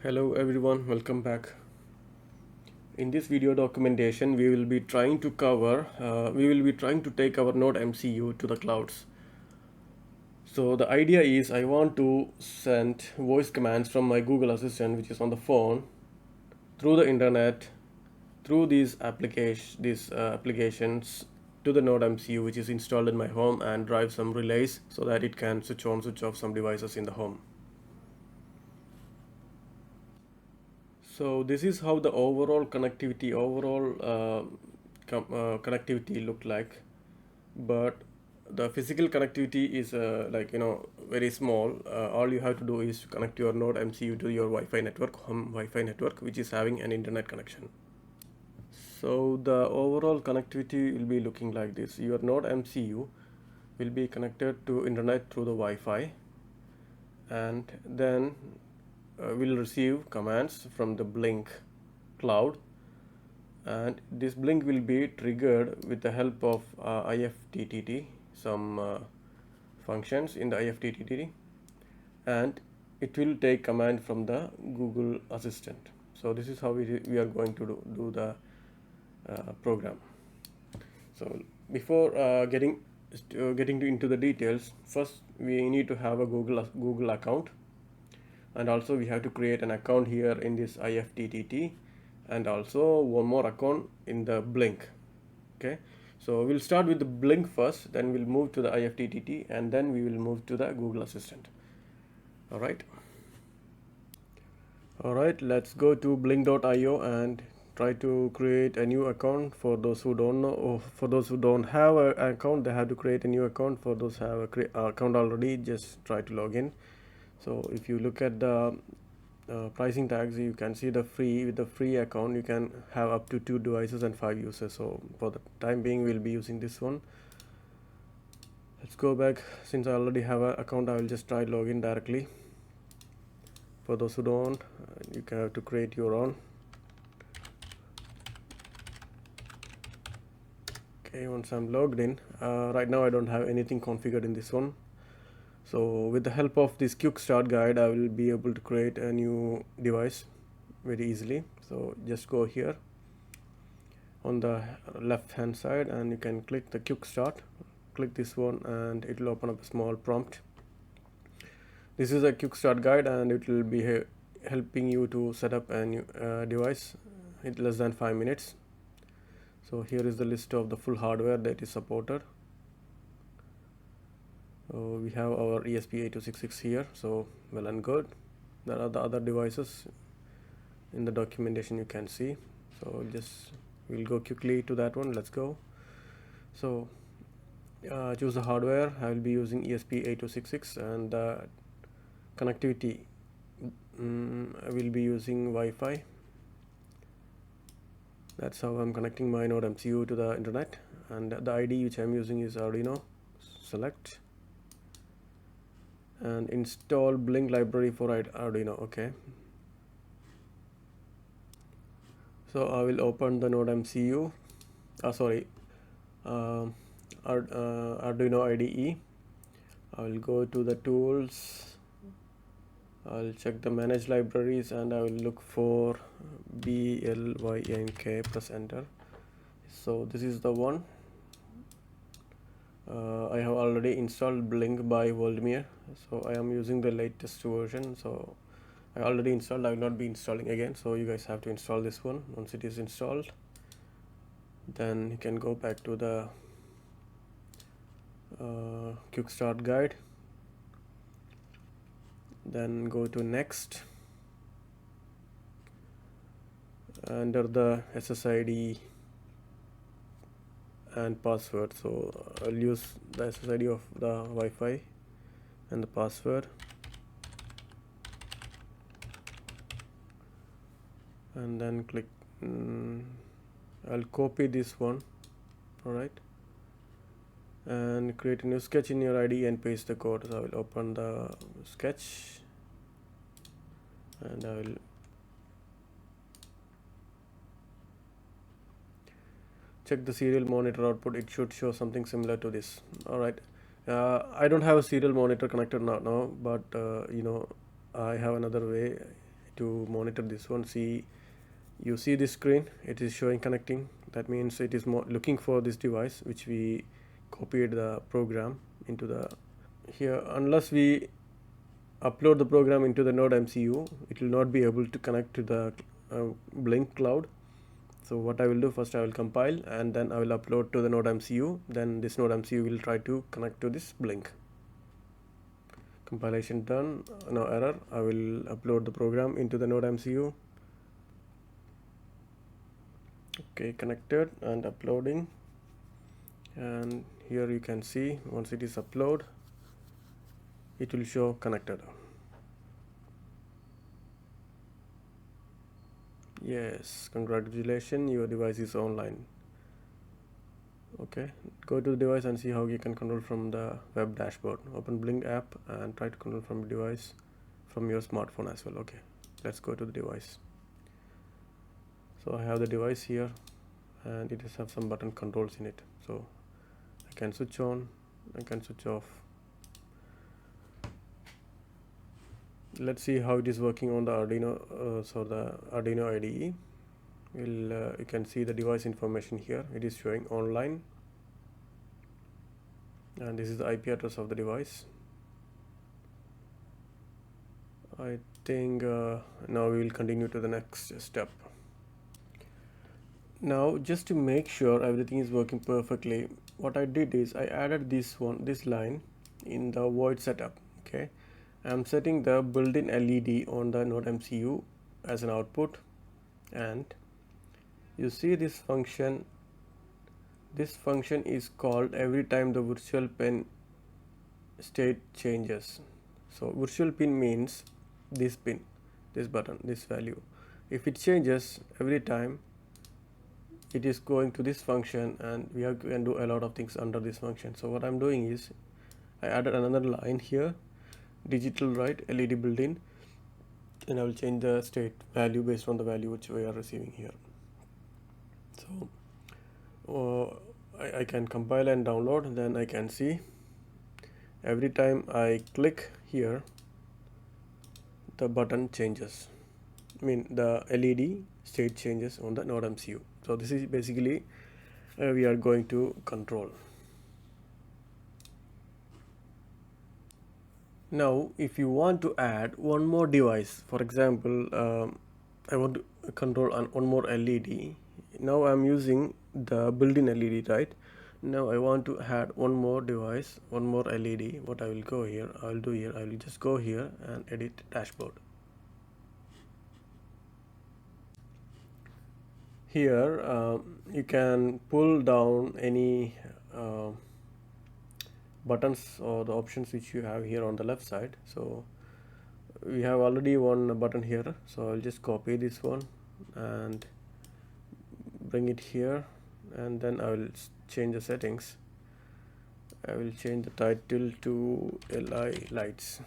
Hello everyone, welcome back. In this video documentation, we will be trying to take our NodeMCU to the clouds. So the idea is I want to send voice commands from my Google Assistant, which is on the phone, through the internet, through these applications to the NodeMCU, which is installed in my home, and drive some relays so that it can switch on, switch off some devices in the home. So this is how the overall connectivity look like, but the physical connectivity is very small. All you have to do is connect your NodeMCU to your Wi-Fi network, home Wi-Fi network, which is having an internet connection. So the overall connectivity will be looking like this. Your NodeMCU will be connected to internet through the Wi-Fi, and then will receive commands from the Blynk cloud, and this Blynk will be triggered with the help of IFTTT, some functions in the IFTTT, and it will take command from the Google Assistant. So this is how we are going to do the program. So before getting into the details, first we need to have a Google account, and also we have to create an account here in this IFTTT, and also one more account in the Blynk. Okay, so we'll start with the Blynk first, then we'll move to the IFTTT, and then we will move to the Google Assistant. All right, let's go to blynk.io and try to create a new account. For those who don't know, or for those who don't have an account, they have to create a new account. For those who have an account already, just try to log in. So if you look at the pricing tags, you can see with the free account you can have up to 2 devices and 5 users. So for the time being, we'll be using this one. Let's go back. Since I already have an account, I will just try login directly. For those who don't, you can have to create your own. Okay, once I'm logged in, right now I don't have anything configured in this one. So with the help of this quick start guide, I will be able to create a new device very easily. So just go here on the left hand side, and you can click the quick start. Click this one and it will open up a small prompt. This is a quick start guide, and it will be helping you to set up a new device in less than 5 minutes. So here is the list of the full hardware that is supported. We have our ESP8266 here, so well and good. There are the other devices in the documentation you can see. So we'll go quickly to that one. Let's go. So choose the hardware. I will be using ESP8266, and the connectivity I will be using Wi-Fi. That's how I'm connecting my NodeMCU to the internet, and the ID which I'm using is Arduino. Select and install Blynk library for Arduino. Okay, so I will open the NodeMCU Arduino IDE. I will go to the tools, I'll check the manage libraries, and I will look for BLYNK, press enter. So this is the one. I have already installed Blynk by Voldemir, so I am using the latest version. So I already installed, I will not be installing again, so you guys have to install this one. Once it is installed, then you can go back to the quick start guide, then go to next, enter the SSID and password. So I'll use the SSID of the Wi-Fi and the password, and then click I'll copy this one. Alright, and create a new sketch in your IDE and paste the code. So I will open the sketch, and I will check the serial monitor output. It should show something similar to this. Alright, I don't have a serial monitor connected now, but I have another way to monitor this one. See, you see this screen, it is showing connecting. That means it is looking for this device which we copied the program into the here. Unless we upload the program into the NodeMCU, it will not be able to connect to the Blynk cloud. So what I will do, first I will compile and then I will upload to the NodeMCU. Then this NodeMCU will try to connect to this Blynk. Compilation done, no error. I will upload the program into the NodeMCU. Okay, connected and uploading, and here you can see once it is uploaded, it will show connected. Yes, congratulations, your device is online. Okay, go to the device and see how you can control from the web dashboard. Open Blynk app and try to control from the device from your smartphone as well. Okay, let's go to the device. So I have the device here and it does have some button controls in it. So I can switch on, I can switch off. Let's see how it is working on the Arduino. So the Arduino IDE, you can see the device information here. It is showing online, and this is the IP address of the device. I think now we will continue to the next step. Now, just to make sure everything is working perfectly, what I did is I added this line in the void setup. Okay, I'm setting the built-in LED on the NodeMCU as an output, and you see this function. This function is called every time the virtual pin state changes. So virtual pin means this pin, this button, this value. If it changes every time, it is going to this function, and we can do a lot of things under this function. So what I'm doing is I added another line here, digital write LED built-in, and I will change the state value based on the value which we are receiving here. So I can compile and download, then I can see every time I click here the button changes. I mean the LED state changes on the NodeMCU. So this is basically we are going to control. Now if you want to add one more device, for example I want to control one more LED. Now I'm using the built-in LED, right? Now I want to add one more device, one more LED. What I will go here, I will just go here and edit dashboard. Here you can pull down any buttons or the options which you have here on the left side. So we have already one button here, so I'll just copy this one and bring it here, and then I will change the settings. I will change the title to LI lights.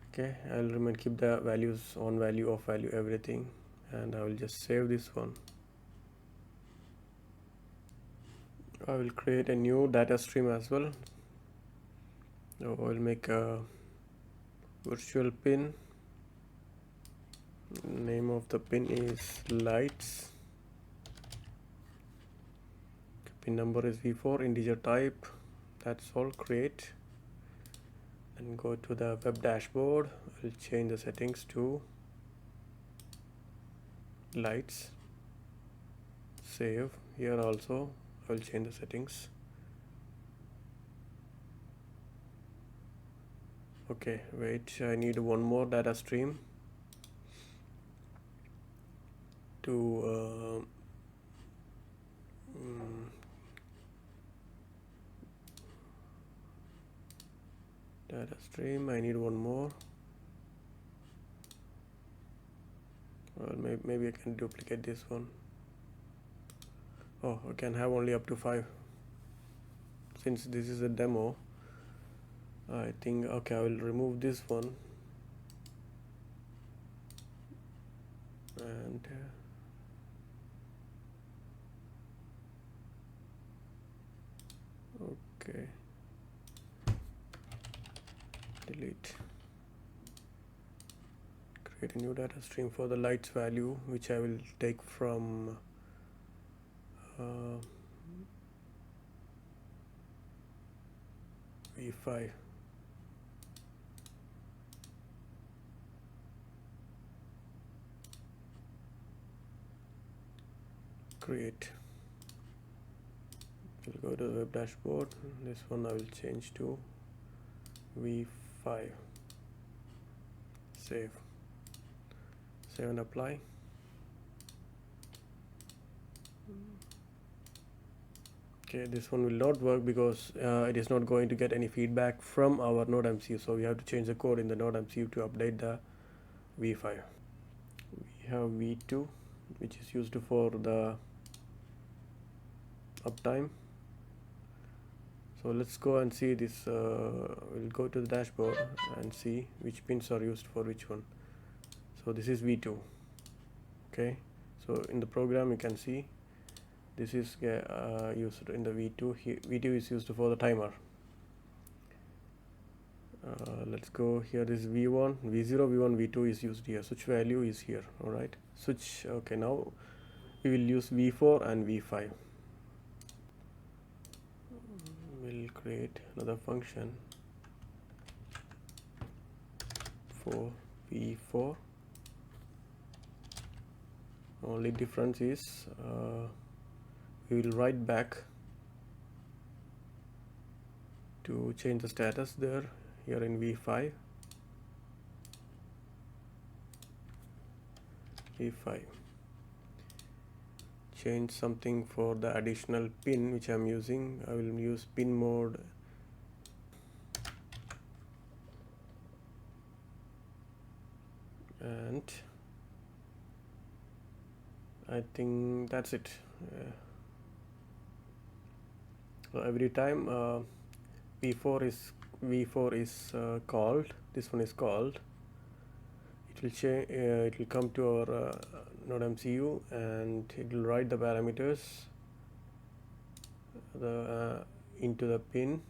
Okay, I'll keep the values on, value, off value, everything, and I will just save this one. I will create a new data stream as well. So I will make a virtual pin. Name of the pin is lights. Pin number is V4, integer type. That's all. Create and go to the web dashboard. I'll change the settings to lights. Save. Here also I will change the settings. Okay, wait, I need one more data stream to data stream. I need one more. Well, maybe I can duplicate this one. Oh, I can have only up to 5. Since this is a demo, I think, okay, I will remove this one and okay, delete. create a new data stream for the lights value, which I will take from V5. Create. We'll go to the web dashboard. This one I will change to V5. Save and apply. Okay, this one will not work because it is not going to get any feedback from our NodeMCU, so we have to change the code in the NodeMCU to update the V5. We have V2, which is used for the uptime. So let's go and see this. We'll go to the dashboard and see which pins are used for which one. So this is V2. Okay, so in the program you can see this is used in the V2. V2 is used for the timer. Let's go here. This is V1, V0, V1, V2 is used here. Switch value is here. All right, switch. Okay, now we will use V4 and V5. We'll create another function for V4. Only difference is we will write back to change the status there here in V5. Change something for the additional pin which I'm using. I will use pin mode and I think that's it. So every time V4 is called, this one is called, it will change. It will come to our NodeMCU and it will write the parameters into the pin,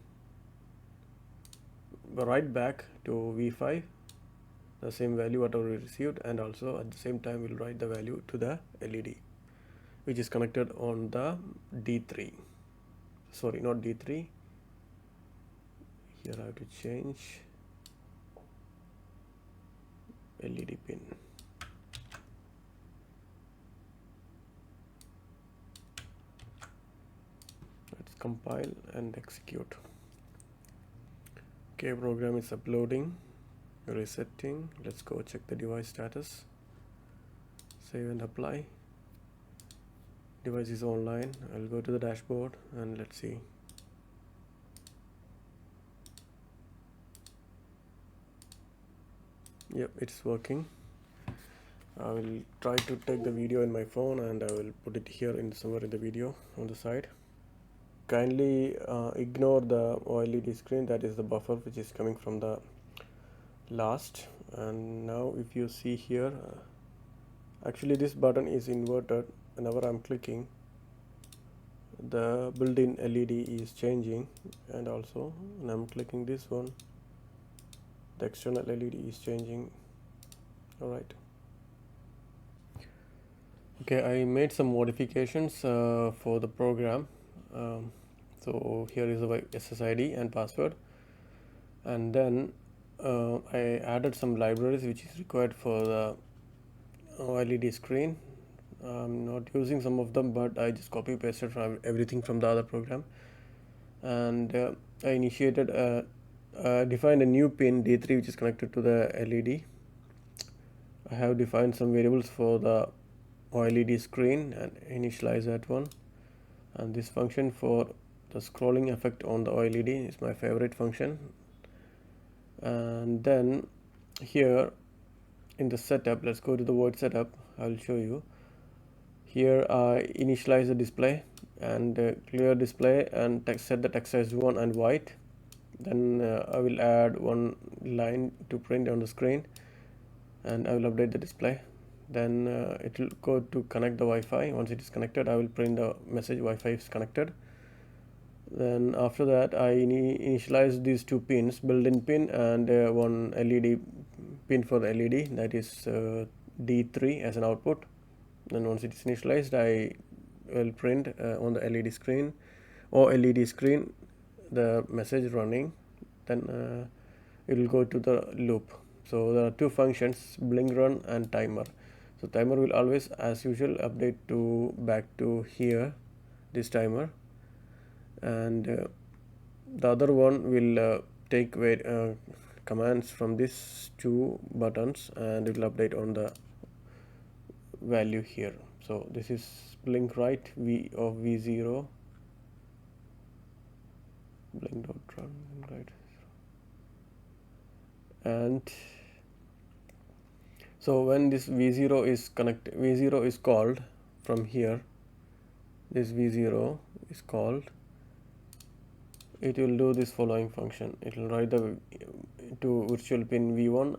write back to V5 the same value whatever we received, and also at the same time we'll write the value to the LED which is connected on the D3. Sorry, not D3. Here I have to change LED pin. Let's compile and execute. Okay, program is uploading, resetting. Let's go check the device status. Save and apply. Device is online. I'll go to the dashboard and let's see. Yep, it's working. I will try to take the video in my phone and I will put it here in somewhere in the video on the side. Kindly ignore the OLED screen, that is the buffer which is coming from the last. And now if you see here, actually this button is inverted. Whenever I'm clicking, the built-in LED is changing, and also when I'm clicking this one, the external LED is changing. Alright. Okay, I made some modifications for the program. So here is the SSID and password, and then I added some libraries which is required for the LED screen. I'm not using some of them, but I just copy pasted from everything from the other program, and I initiated defined a new pin D3 which is connected to the LED. I have defined some variables for the OLED screen and initialize that one, and this function for the scrolling effect on the OLED is my favorite function. And then here in the setup, let's go to the word setup. I'll show you. Here I initialize the display and clear display and set the text size 1 and white. Then I will add one line to print on the screen, and I will update the display. Then it will go to connect the Wi-Fi. Once it is connected, I will print the message Wi-Fi is connected. Then after that I initialize these two pins, built-in pin and one LED pin for the LED, that is D3 as an output. Then once it is initialized, I will print on the LED screen or LED screen the message running. Then it will go to the loop. So there are two functions, blink run and timer. So timer will always, as usual, update to back to here, this timer, and the other one will take commands from these two buttons, and it will update on the value here. So this is blink right V of V0, blink dot run right, and so when this V0 is called from here, this V0 is called, it will do this following function. It will write the to virtual pin V1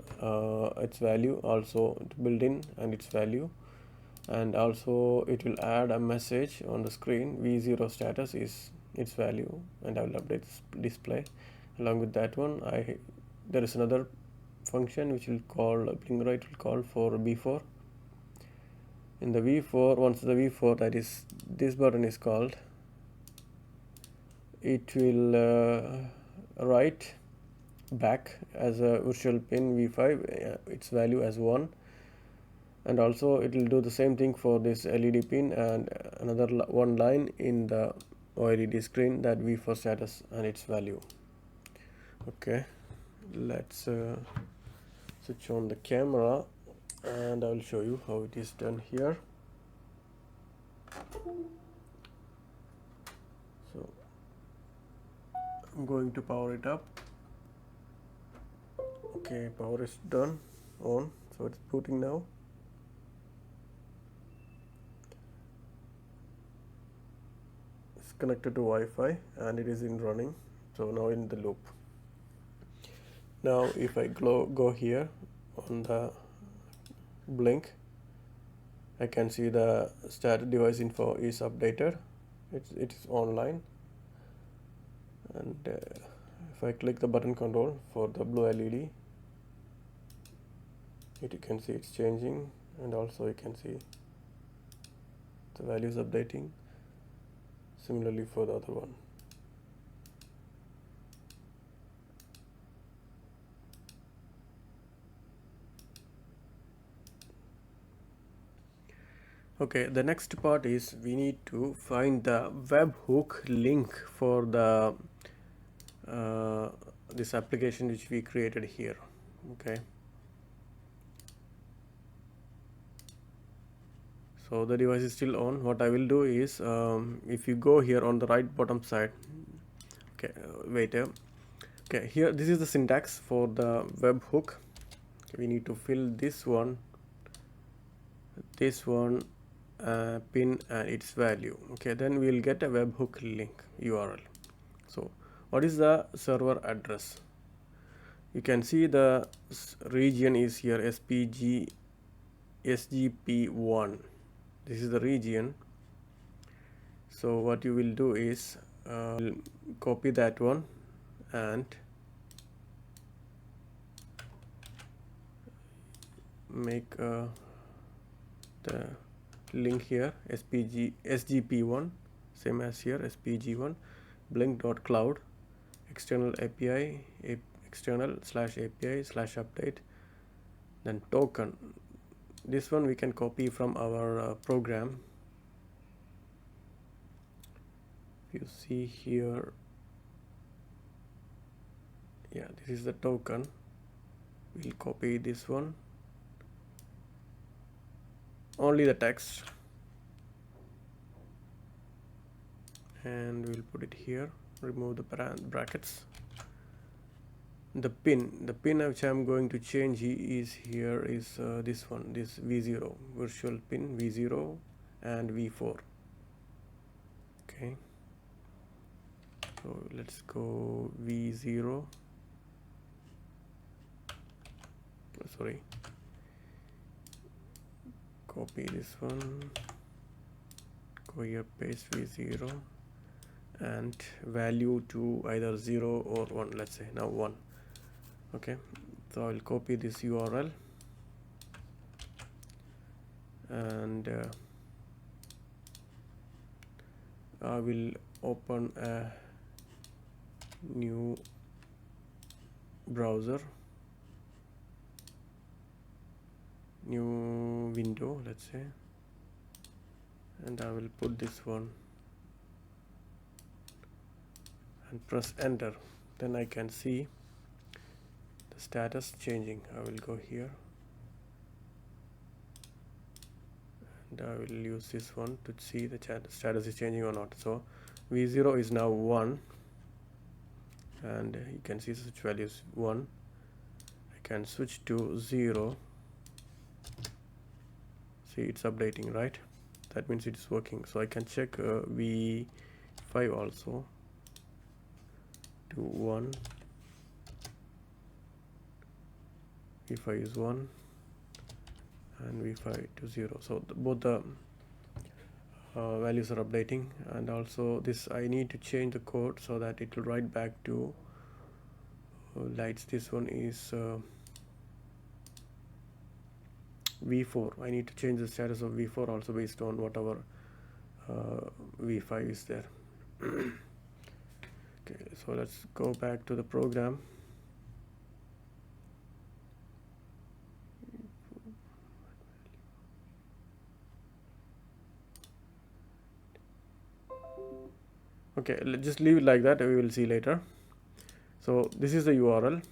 its value, also built in and its value, and also it will add a message on the screen. V0 status is its value, and I will update this display. Along with that one, there is another function which will call blink right, will call for B4. In the V4, once the V4, that is this button, is called, it will write back as a virtual pin V5 its value as 1, and also it will do the same thing for this LED pin and another one line in the OLED screen, that V4 status and its value. Okay, let's switch on the camera and I will show you how it is done here. So I'm going to power it up. Okay, power is done, on, so it's booting now. It's connected to Wi-Fi and it is in running, so now in the loop. Now if I go here on the blink, I can see the status device info is updated, it is online, and if I click the button control for the blue LED, you can see it's changing, and also you can see the values updating. Similarly for the other one. Okay, the next part is we need to find the webhook link for the this application which we created here. Okay, so the device is still on. What I will do is, if you go here on the right bottom side, okay, wait here. Okay, here this is the syntax for the webhook. We need to fill this one, pin and its value. Okay, then we will get a webhook link URL. So what is the server address? You can see the region is here, SGP1. This is the region. So what you will do is copy that one and make the link here, SGP1, same as here, SPG1, blink.cloud, external API, external/API/update, then token. This one we can copy from our program. If you see here, yeah, this is the token. We'll copy this one, only the text, and we'll put it here. Remove the brackets. The pin which I'm going to change is here is this one, this V0, virtual pin V0 and V4. Okay, so let's go V0, sorry, copy this one, go here, paste V0 and value to either 0 or 1, let's say now 1. Okay, So I'll copy this URL and I will open a new browser, new window, let's say, and I will put this one and press enter. Then I can see the status changing. I will go here and I will use this one to see the status is changing or not. So V0 is now 1 and you can see switch value is 1. I can switch to 0. See, it's updating, right? That means it's working. So I can check V5 also to 1. V5 is 1 and V5 to 0. So both the values are updating, and also this I need to change the code so that it will write back to lights. This one is V4. I need to change the status of V4 also based on whatever V5 is there. Okay, so let's go back to the program. Okay, let's just leave it like that. We will see later. So this is the URL.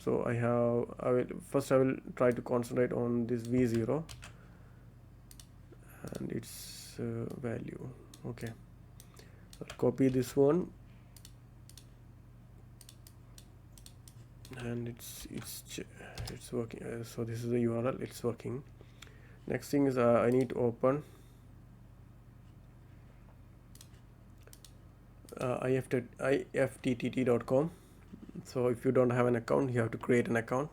So I will try to concentrate on this V0 and its value. Okay, I'll copy this one and it's working. So this is the URL. It's working. Next thing is I need to open IFTTT.com. So if you don't have an account, you have to create an account.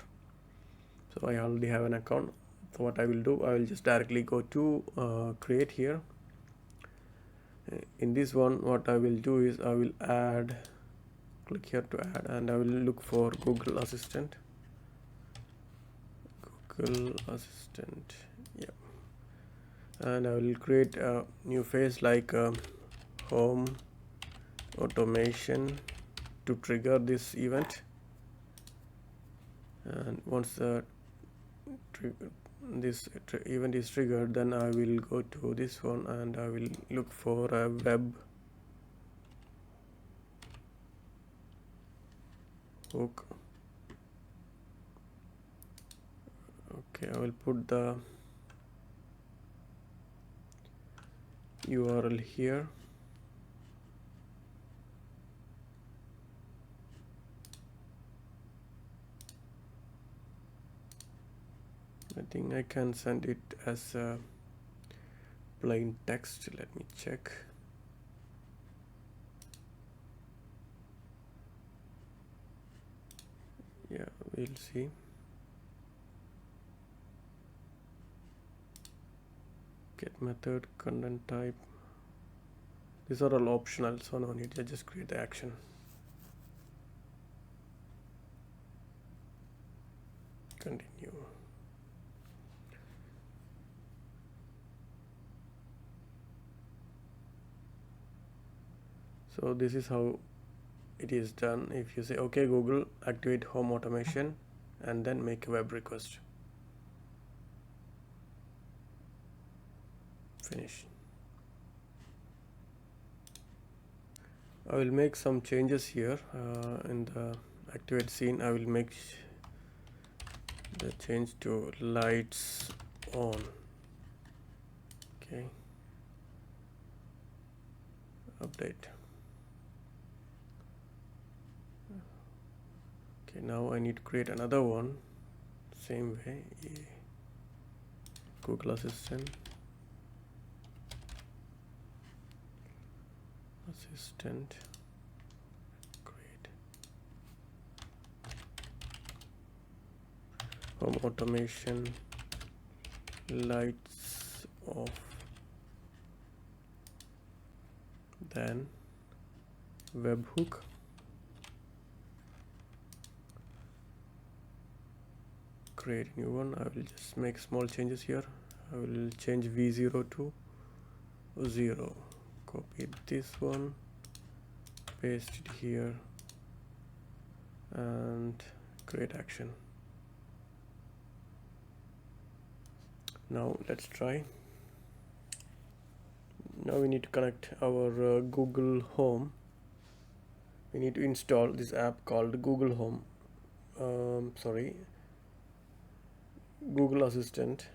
So I already have an account. So what I will do, I will just directly go to create here. In this one, what I will do is I will click here to add, and I will look for Google Assistant. Yeah, and I will create a new phase like home automation to trigger this event, and once this event is triggered, then I will go to this one and I will look for a web hook. Okay, I will put the URL here. I think I can send it as a plain text. Let me check. Yeah, we'll see. Get method, content type. These are all optional, so no need to just create the action. Continue. So this is how it is done. If you say okay Google, activate home automation, and then make a web request. Finish. I will make some changes here in the activate scene. I will make the change to lights on. Okay, update. Okay, now I need to create another one, same way. Google Assistant, create home automation, lights off, then webhook, create a new one. I will just make small changes here. I will change V0 to 0. Copy this one, paste it here, and create action. Now let's try. Now we need to connect our Google Home. We need to install this app called Google Home. Google Assistant.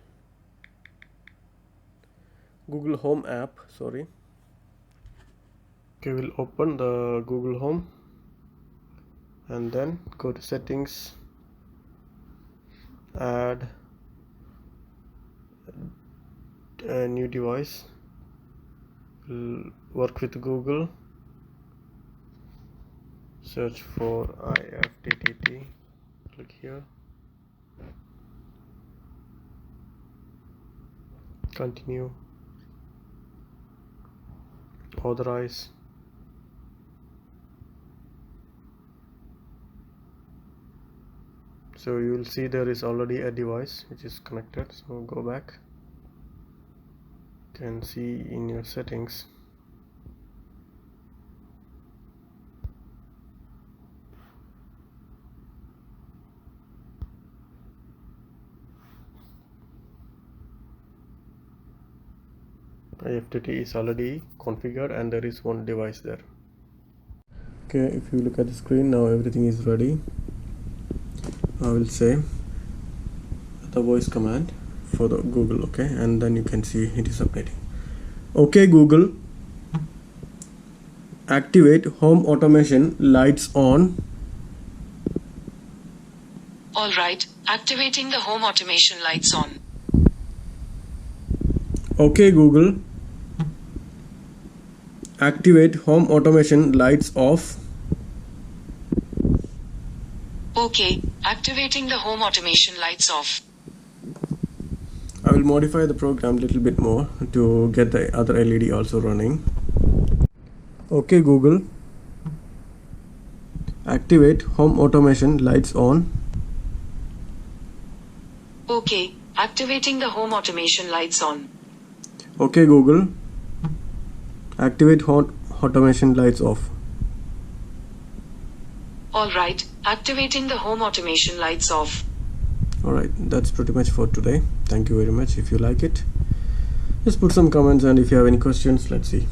Google Home app, sorry. Okay, we'll open the Google Home and then go to settings, add a new device. We'll work with Google, search for IFTTT, click here, continue, authorize. So you will see there is already a device which is connected, so go back. You can see in your settings, IFTTT is already configured and there is one device there. Okay, if you look at the screen now, everything is ready. I will say the voice command for the Google, okay, and then you can see it is updating. Okay Google, activate home automation lights on. Alright, activating the home automation lights on. Okay Google, activate home automation lights off. Okay, activating the home automation lights off. I will modify the program a little bit more to get the other LED also running. Okay Google, activate home automation lights on. Okay, activating the home automation lights on. Okay Google, activate home automation lights off. Alright, activating the home automation lights off. Alright, that's pretty much for today. Thank you very much. If you like it, just put some comments, and if you have any questions, let's see.